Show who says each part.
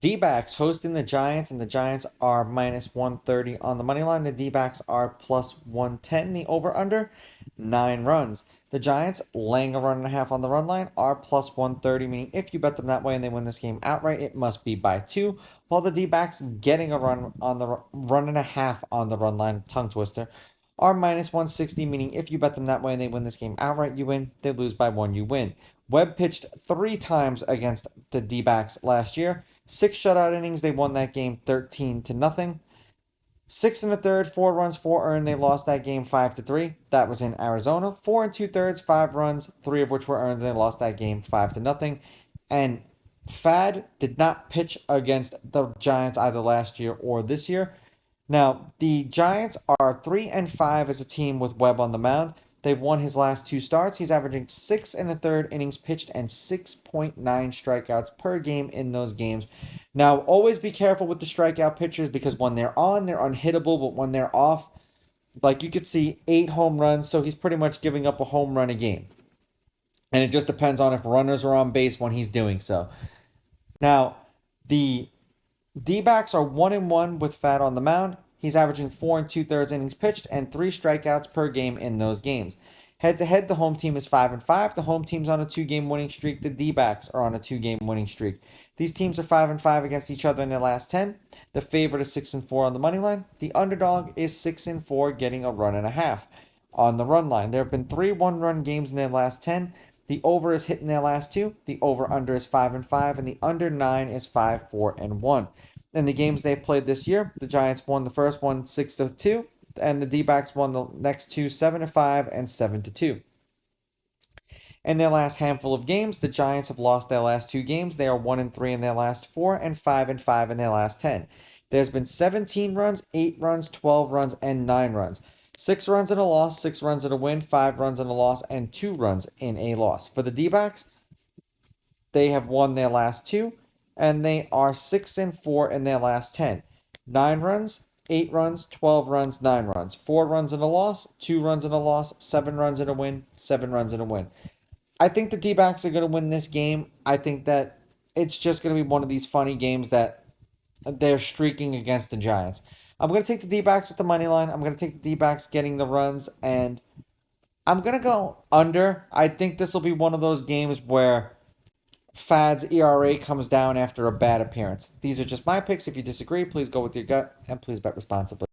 Speaker 1: D-backs hosting the Giants, and the Giants are minus 130 on the money line. The D-backs are plus 110. The over-under, 9 runs. The Giants laying a run and a half on the run line are plus 130, meaning if you bet them that way and they win this game outright, it must be by 2. While the D-backs getting a run and a half on the run line, tongue twister, are minus 160, meaning if you bet them that way and they win this game outright, you win. They lose by 1, you win. Webb pitched 3 times against the D-backs last year. 6 shutout innings. They won that game 13-0. 6 and a third, 4 runs, 4 earned. They lost that game 5-3. That was in Arizona. 4 and 2/3, 5 runs, 3 of which were earned. They lost that game 5-0. And Fad did not pitch against the Giants either last year or this year. Now, the Giants are 3-5 as a team with Webb on the mound. They've won his last 2 starts. He's averaging 6 and a third innings pitched and 6.9 strikeouts per game in those games. Now, always be careful with the strikeout pitchers because when they're on, they're unhittable, but when they're off, like you could see 8 home runs, so he's pretty much giving up a home run a game. And it just depends on if runners are on base when he's doing so. Now, the D-backs are 1-1 with Fat on the mound. He's averaging 4 and 2/3 innings pitched and 3 strikeouts per game in those games. Head to head, the home team is 5-5. The home team's on a 2-game winning streak. The D-backs are on a 2-game winning streak. These teams are 5-5 against each other in their last 10. The favorite is 6-4 on the money line. The underdog is 6-4, getting a run and a half on the run line. There have been 3 one-run games in their last 10. The over is hit in their last 2. The over-under is 5-5, and the under 9 is 5-4-1. In the games they've played this year, the Giants won the first one 6-2, and the D-backs won the next 2 7-5 and 7-2. In their last handful of games, the Giants have lost their last 2 games. They are 1-3 in their last 4 and 5-5 in their last 10. There's been 17 runs, 8 runs, 12 runs, and 9 runs. 6 runs and a loss, 6 runs and a win, 5 runs and a loss, and 2 runs in a loss. For the D-backs, they have won their last 2, and they are 6-4 in their last 10. 9 runs, 8 runs, 12 runs, 9 runs. 4 runs and a loss, 2 runs and a loss, 7 runs and a win, 7 runs and a win. I think the D-backs are going to win this game. I think that it's just going to be one of these funny games that they're streaking against the Giants. I'm going to take the D-backs with the money line. I'm going to take the D-backs getting the runs, and I'm going to go under. I think this will be one of those games where Fad's ERA comes down after a bad appearance. These are just my picks. If you disagree, please go with your gut, and please bet responsibly.